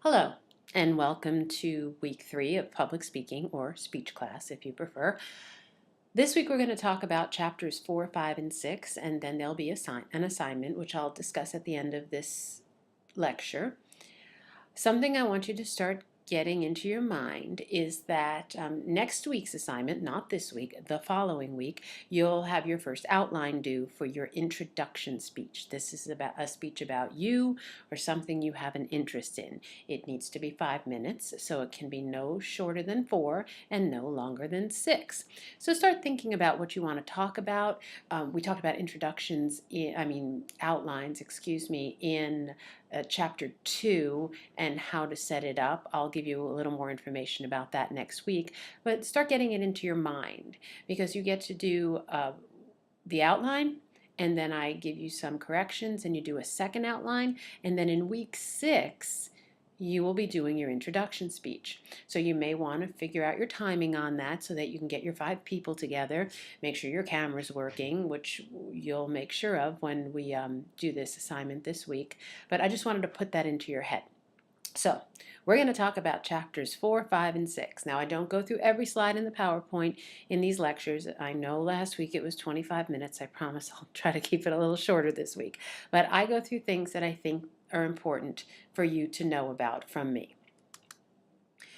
Hello, and welcome to week 3 of public speaking, or speech class if you prefer. This week we're going to talk about chapters 4, 5, and 6, and then there'll be an assignment, which I'll discuss at the end of this lecture. Something I want you to start getting into your mind is that next week's assignment, not this week, the following week, you'll have your first outline due for your introduction speech. This is about a speech about you or something you have an interest in. It needs to be 5 minutes, so it can be no shorter than 4 and no longer than 6. So start thinking about what you want to talk about. We talked about outlines, in chapter 2 and how to set it up. I'll give you a little more information about that next week, but start getting it into your mind because you get to do the outline, and then I give you some corrections and you do a second outline, and then in week 6 you will be doing your introduction speech. So you may want to figure out your timing on that so that you can get your 5 people together, make sure your camera's working, which you'll make sure of when we do this assignment this week. But I just wanted to put that into your head. So we're going to talk about chapters 4, 5, and 6. Now, I don't go through every slide in the PowerPoint in these lectures. I know last week it was 25 minutes. I promise I'll try to keep it a little shorter this week. But I go through things that I think are important for you to know about from me.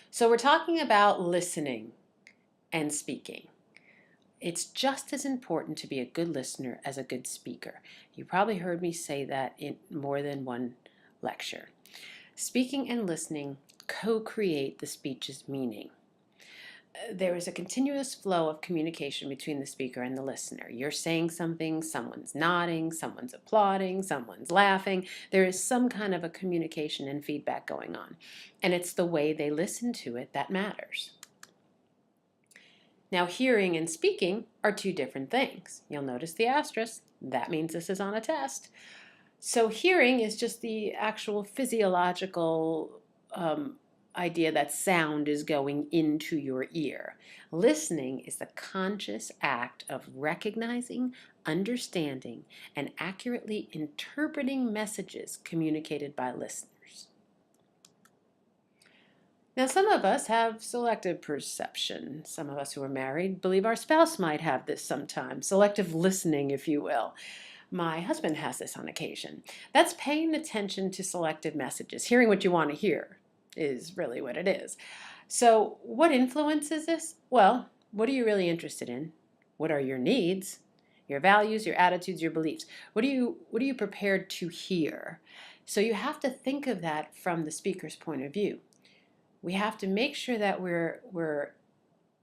So we're talking about listening and speaking. It's just as important to be a good listener as a good speaker. You probably heard me say that in more than one lecture. Speaking and listening co-create the speech's meaning. There is a continuous flow of communication between the speaker and the listener. You're saying something, someone's nodding, someone's applauding, someone's laughing. There is some kind of a communication and feedback going on. And it's the way they listen to it that matters. Now, hearing and speaking are 2 different things. You'll notice the asterisk. That means this is on a test. So hearing is just the actual physiological idea that sound is going into your ear. Listening is the conscious act of recognizing, understanding, and accurately interpreting messages communicated by listeners. Now, some of us have selective perception. Some of us who are married believe our spouse might have this sometimes. Selective listening, if you will. My husband has this on occasion. That's paying attention to selective messages. Hearing what you want to hear is really what it is. So what influences this? Well, what are you really interested in? What are your needs? Your values, your attitudes, your beliefs. What are you prepared to hear? So you have to think of that from the speaker's point of view. We have to make sure that we're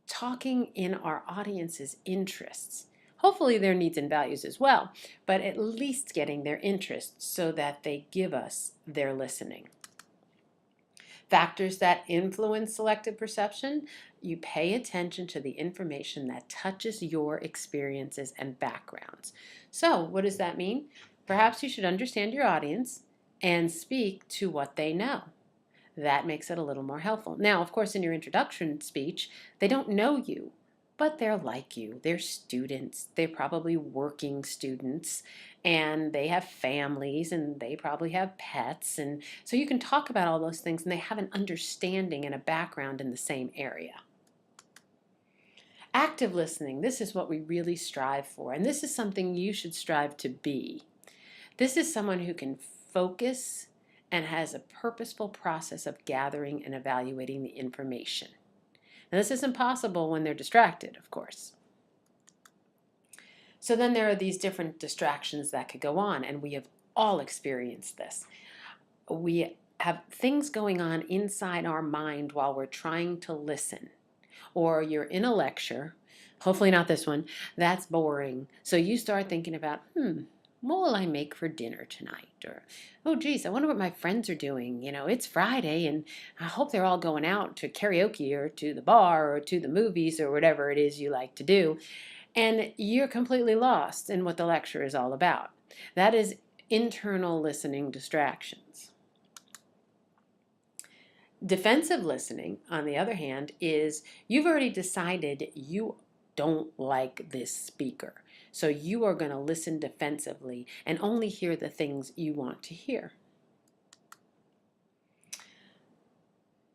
talking in our audience's interests. Hopefully their needs and values as well, but at least getting their interests so that they give us their listening. Factors that influence selective perception: you pay attention to the information that touches your experiences and backgrounds. So what does that mean? Perhaps you should understand your audience and speak to what they know. That makes it a little more helpful. Now, of course, in your introduction speech, they don't know you, but they're like you. They're students. They're probably working students, and they have families, and they probably have pets. And so you can talk about all those things, and they have an understanding and a background in the same area. Active listening, this is what we really strive for, and this is something you should strive to be. This is someone who can focus and has a purposeful process of gathering and evaluating the information. Now, this isn't possible when they're distracted, of course. So then there are these different distractions that could go on, and we have all experienced this. We have things going on inside our mind while we're trying to listen. Or you're in a lecture, hopefully not this one, that's boring. So you start thinking about, what will I make for dinner tonight? Or, oh geez, I wonder what my friends are doing. You know, it's Friday and I hope they're all going out to karaoke or to the bar or to the movies or whatever it is you like to do. And you're completely lost in what the lecture is all about. That is internal listening distractions. Defensive listening, on the other hand, is you've already decided you don't like this speaker. So you are going to listen defensively and only hear the things you want to hear.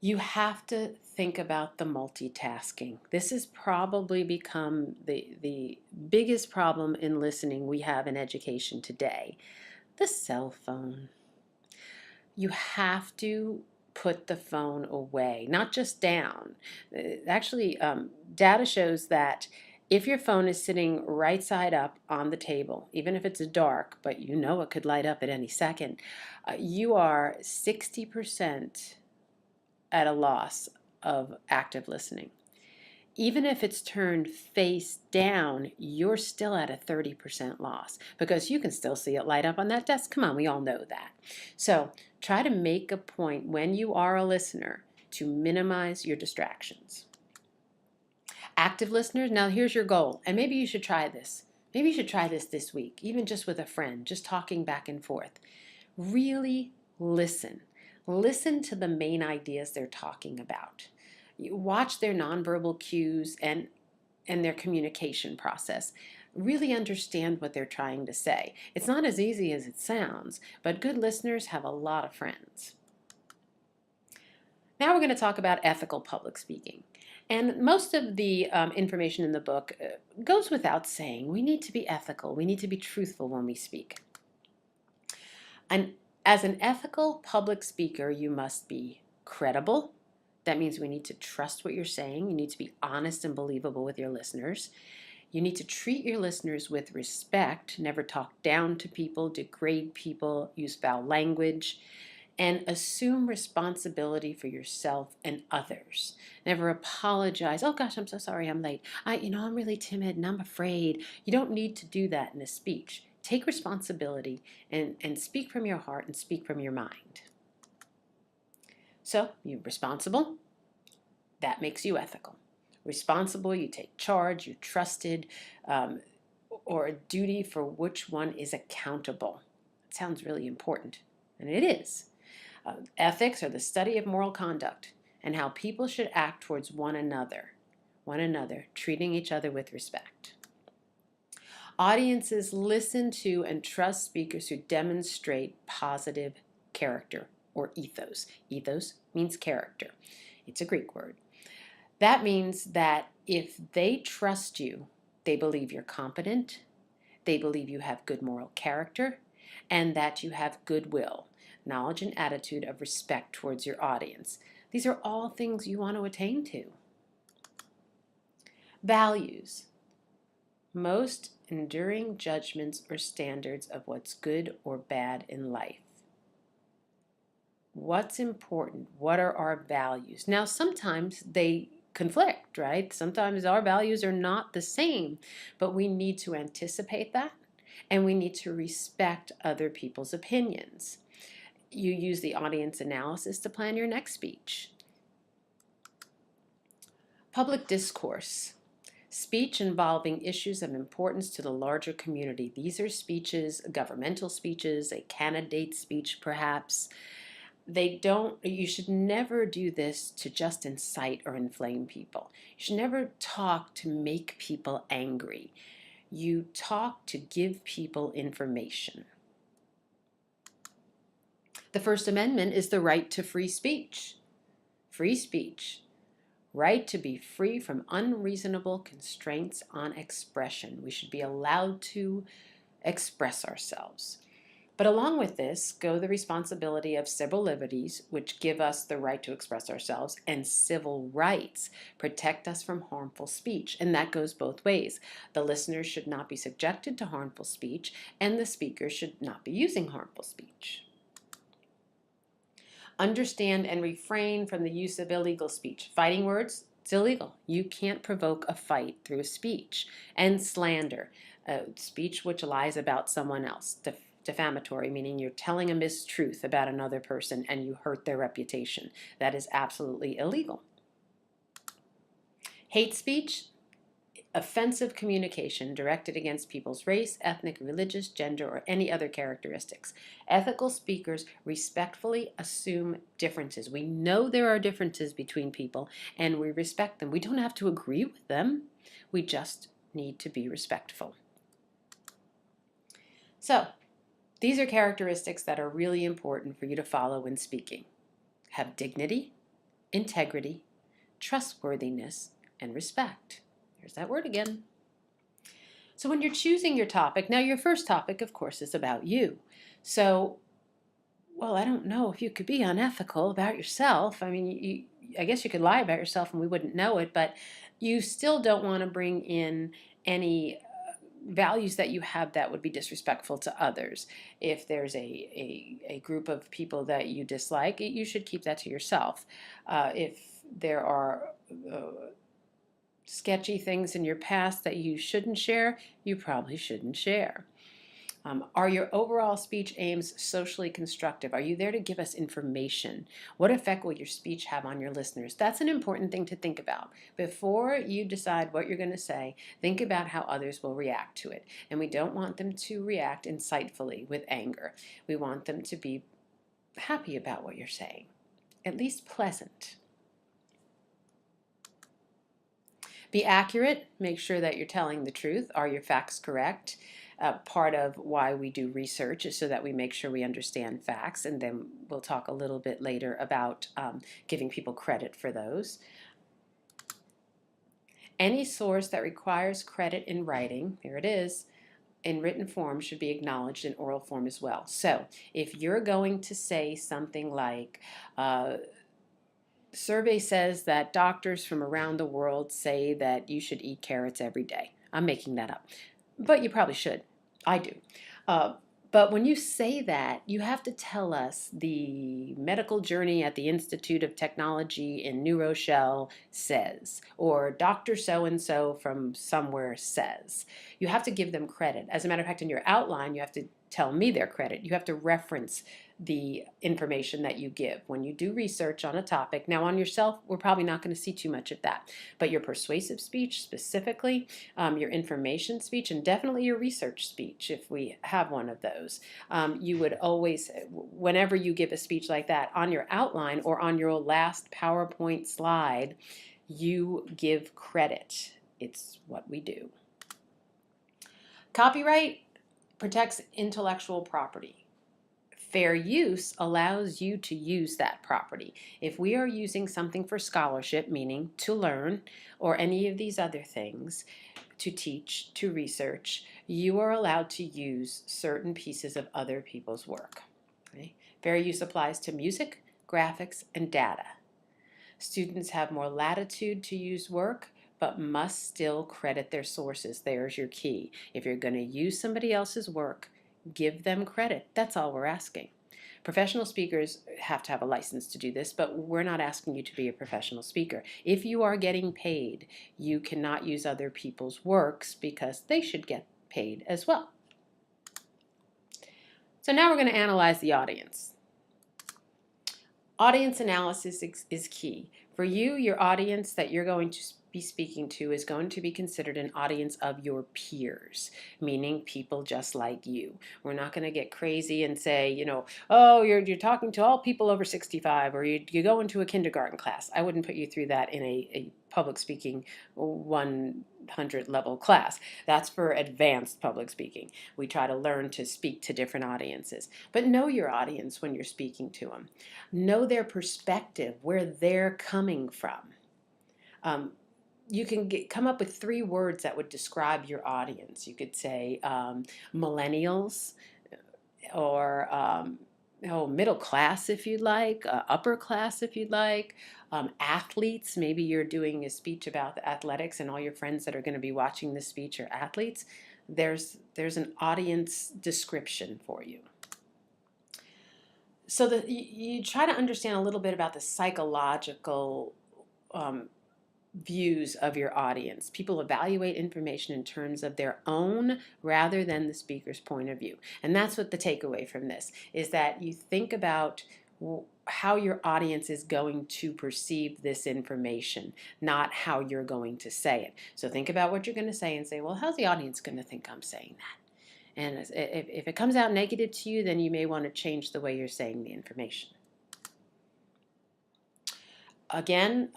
You have to think about the multitasking. This has probably become the biggest problem in listening we have in education today. The cell phone. You have to put the phone away, not just down. Actually, data shows that if your phone is sitting right side up on the table, even if it's dark, but you know it could light up at any second, you are 60% at a loss of active listening. Even if it's turned face down, you're still at a 30% loss because you can still see it light up on that desk. Come on, we all know that. So try to make a point when you are a listener to minimize your distractions. Active listeners, now here's your goal, and maybe you should try this. Maybe you should try this week, even just with a friend, just talking back and forth. Really listen. Listen to the main ideas they're talking about. You watch their nonverbal cues and their communication process. Really understand what they're trying to say. It's not as easy as it sounds, but good listeners have a lot of friends. Now we're going to talk about ethical public speaking. And most of the information in the book goes without saying. We need to be ethical. We need to be truthful when we speak. And as an ethical public speaker, you must be credible. That means we need to trust what you're saying. You need to be honest and believable with your listeners. You need to treat your listeners with respect, never talk down to people, degrade people, use foul language, and assume responsibility for yourself and others. Never apologize. Oh gosh, I'm so sorry I'm late. I'm really timid and I'm afraid. You don't need to do that in a speech. Take responsibility and speak from your heart and speak from your mind. So you're responsible. That makes you ethical. Responsible, you take charge, you're trusted, or a duty for which one is accountable. It sounds really important, and it is. Ethics are the study of moral conduct and how people should act towards one another, treating each other with respect. Audiences listen to and trust speakers who demonstrate positive character or ethos. Ethos means character. It's a Greek word. That means that if they trust you, they believe you're competent, they believe you have good moral character, and that you have goodwill, knowledge and attitude of respect towards your audience. These are all things you want to attain to. Values. Most enduring judgments or standards of what's good or bad in life. What's important? What are our values? Now, sometimes they conflict, right? Sometimes our values are not the same, but we need to anticipate that and we need to respect other people's opinions. You use the audience analysis to plan your next speech. Public discourse. Speech involving issues of importance to the larger community. These are speeches, governmental speeches, a candidate speech perhaps. You should never do this to just incite or inflame people. You should never talk to make people angry. You talk to give people information. The First Amendment is the right to free speech. Free speech. Right to be free from unreasonable constraints on expression. We should be allowed to express ourselves. But along with this go the responsibility of civil liberties, which give us the right to express ourselves, and civil rights protect us from harmful speech. And that goes both ways. The listeners should not be subjected to harmful speech, and the speaker should not be using harmful speech. Understand and refrain from the use of illegal speech. Fighting words, it's illegal. You can't provoke a fight through a speech. And slander, speech which lies about someone else. Defamatory, meaning you're telling a mistruth about another person and you hurt their reputation. That is absolutely illegal. Hate speech, offensive communication directed against people's race, ethnic, religious, gender, or any other characteristics. Ethical speakers respectfully assume differences. We know there are differences between people and we respect them. We don't have to agree with them. We just need to be respectful. So, these are characteristics that are really important for you to follow when speaking. Have dignity, integrity, trustworthiness, and respect. There's that word again. So when you're choosing your topic, now your first topic, of course, is about you. So, well, I don't know if you could be unethical about yourself. I mean, I guess you could lie about yourself and we wouldn't know it, but you still don't want to bring in any values that you have that would be disrespectful to others. If there's a group of people that you dislike, you should keep that to yourself. If there are sketchy things in your past that you shouldn't share, you probably shouldn't share. Are your overall speech aims socially constructive? Are you there to give us information? What effect will your speech have on your listeners? That's an important thing to think about. Before you decide what you're going to say, think about how others will react to it. And we don't want them to react insightfully with anger. We want them to be happy about what you're saying, at least pleasant. Be accurate. Make sure that you're telling the truth. Are your facts correct? Part of why we do research is so that we make sure we understand facts, and then we'll talk a little bit later about giving people credit for those. Any source that requires credit in writing, here it is, in written form should be acknowledged in oral form as well. So if you're going to say something like, survey says that doctors from around the world say that you should eat carrots every day. I'm making that up, but you probably should. I do. But when you say that, you have to tell us the medical journey at the Institute of Technology in New Rochelle says, or Dr. So-and-so from somewhere says. You have to give them credit. As a matter of fact, in your outline, you have to tell me their credit. You have to reference the information that you give when you do research on a topic. Now on yourself, we're probably not going to see too much of that, but your persuasive speech specifically, your information speech, and definitely your research speech, if we have one of those, you would always, whenever you give a speech like that, on your outline or on your last PowerPoint slide, you give credit. It's what we do. Copyright protects intellectual property. Fair use allows you to use that property. If we are using something for scholarship, meaning to learn, or any of these other things, to teach, to research, you are allowed to use certain pieces of other people's work. Okay? Fair use applies to music, graphics, and data. Students have more latitude to use work, but must still credit their sources. There's your key. If you're going to use somebody else's work, give them credit. That's all we're asking. Professional speakers have to have a license to do this, but we're not asking you to be a professional speaker. If you are getting paid, you cannot use other people's works because they should get paid as well. So now we're going to analyze the audience. Audience analysis is key. For you, your audience that you're going to be speaking to is going to be considered an audience of your peers, meaning people just like you. We're not going to get crazy and say, you know, oh, you're talking to all people over 65, or you go into a kindergarten class. I wouldn't put you through that in a public speaking 100 level class. That's for advanced public speaking. We try to learn to speak to different audiences. But know your audience when you're speaking to them. Know their perspective, where they're coming from. You can come up with 3 words that would describe your audience. You could say millennials, or middle class if you'd like, upper class if you'd like, athletes. Maybe you're doing a speech about the athletics and all your friends that are going to be watching this speech are athletes. There's an audience description for you. So that you try to understand a little bit about the psychological views of your audience. People evaluate information in terms of their own rather than the speaker's point of view. And that's what the takeaway from this is, that you think about how your audience is going to perceive this information, not how you're going to say it. So think about what you're going to say and say, well, how's the audience going to think I'm saying that? And if it comes out negative to you, then you may want to change the way you're saying the information. Again,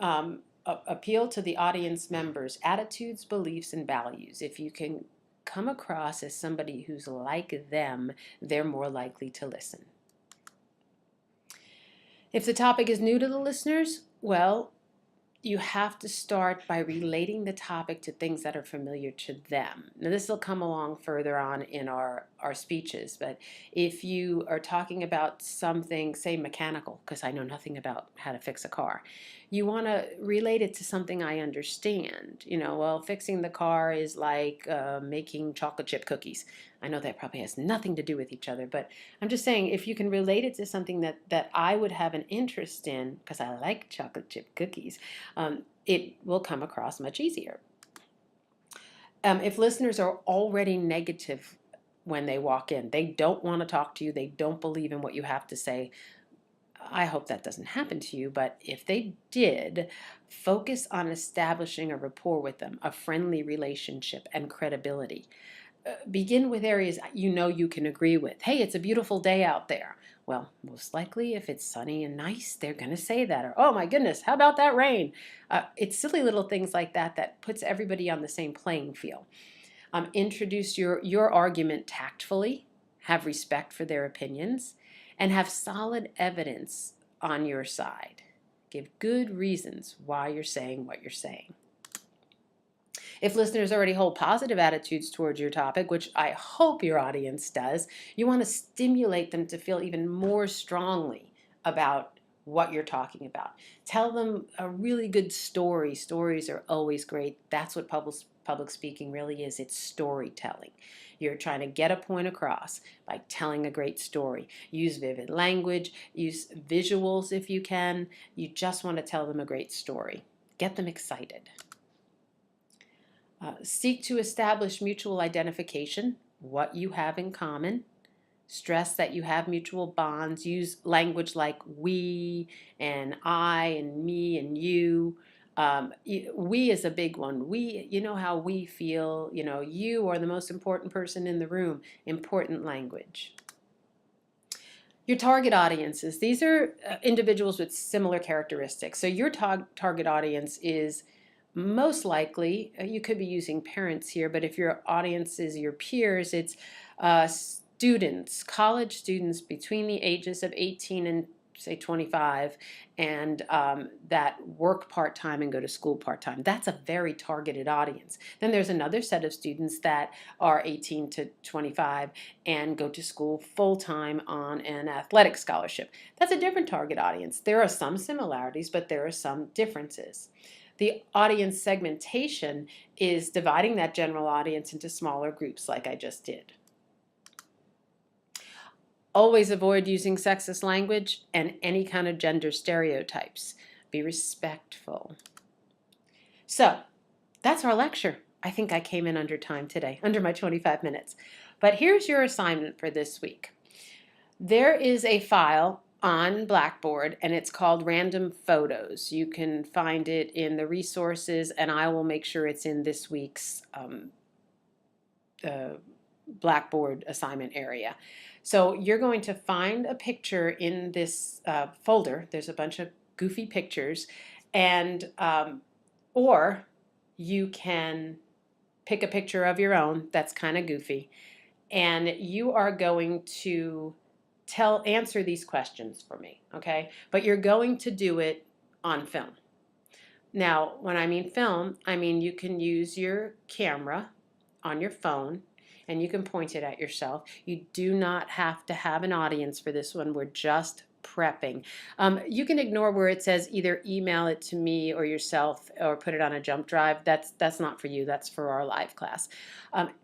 appeal to the audience members' attitudes, beliefs, and values. If you can come across as somebody who's like them, they're more likely to listen. If the topic is new to the listeners, well, you have to start by relating the topic to things that are familiar to them. Now, this will come along further on in our speeches, but if you are talking about something, say mechanical, because I know nothing about how to fix a car, you want to relate it to something I understand. Well, fixing the car is like making chocolate chip cookies. I know that probably has nothing to do with each other, but I'm just saying if you can relate it to something that I would have an interest in, because I like chocolate chip cookies, it will come across much easier. If listeners are already negative when they walk in, they don't want to talk to you, they don't believe in what you have to say, I hope that doesn't happen to you, but if they did, focus on establishing a rapport with them, a friendly relationship, and credibility. Begin with areas you can agree with. Hey, it's a beautiful day out there. Well, most likely if it's sunny and nice, they're going to say that. Or, oh my goodness, how about that rain? It's silly little things like that that puts everybody on the same playing field. Introduce your argument tactfully, have respect for their opinions, and have solid evidence on your side. Give good reasons why you're saying what you're saying. If listeners already hold positive attitudes towards your topic, which I hope your audience does, you want to stimulate them to feel even more strongly about what you're talking about. Tell them a really good story. Stories are always great. That's what public speaking really is. It's storytelling. You're trying to get a point across by telling a great story. Use vivid language, use visuals if you can. You just want to tell them a great story. Get them excited. Seek to establish mutual identification, what you have in common. Stress that you have mutual bonds. Use language like we and I and me and you. We is a big one. We, you know how we feel. You are the most important person in the room. Important language. Your target audiences. These are individuals with similar characteristics. So your target audience is most likely, you could be using parents here, but if your audience is your peers, it's students, college students between the ages of 18 and say 25, and that work part-time and go to school part-time. That's a very targeted audience. Then there's another set of students that are 18 to 25 and go to school full-time on an athletic scholarship. That's a different target audience. There are some similarities, but there are some differences. The audience segmentation is dividing that general audience into smaller groups like I just did. Always avoid using sexist language and any kind of gender stereotypes. Be respectful. So, that's our lecture. I think I came in under time today, under my 25 minutes. But here's your assignment for this week. There is a file on Blackboard, and it's called Random Photos. You can find it in the resources, and I will make sure it's in this week's Blackboard assignment area. So you're going to find a picture in this folder. There's a bunch of goofy pictures, and or you can pick a picture of your own that's kind of goofy, and you are going to answer these questions for me, okay? But you're going to do it on film. Now, when I mean film, I mean you can use your camera on your phone and you can point it at yourself. You do not have to have an audience for this one. We're just prepping. You can ignore where it says either email it to me or yourself or put it on a jump drive. That's not for you. That's for our live class.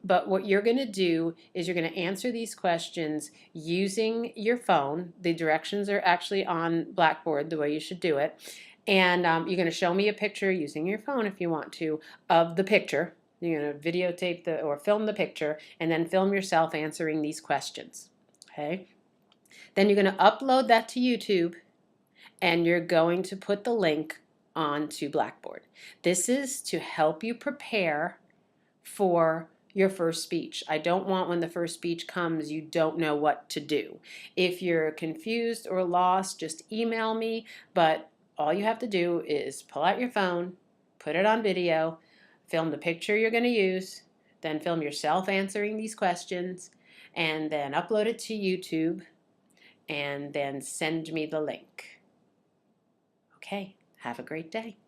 But what you're going to do is you're going to answer these questions using your phone. The directions are actually on Blackboard, the way you should do it. And you're going to show me a picture using your phone if you want to of the picture. You're going to videotape or film the picture and then film yourself answering these questions. Okay? Then you're going to upload that to YouTube and you're going to put the link onto Blackboard. This is to help you prepare for your first speech. I don't want when the first speech comes you don't know what to do. If you're confused or lost, just email me, but all you have to do is pull out your phone, put it on video, film the picture you're going to use, then film yourself answering these questions, and then upload it to YouTube, and then send me the link. Okay, have a great day.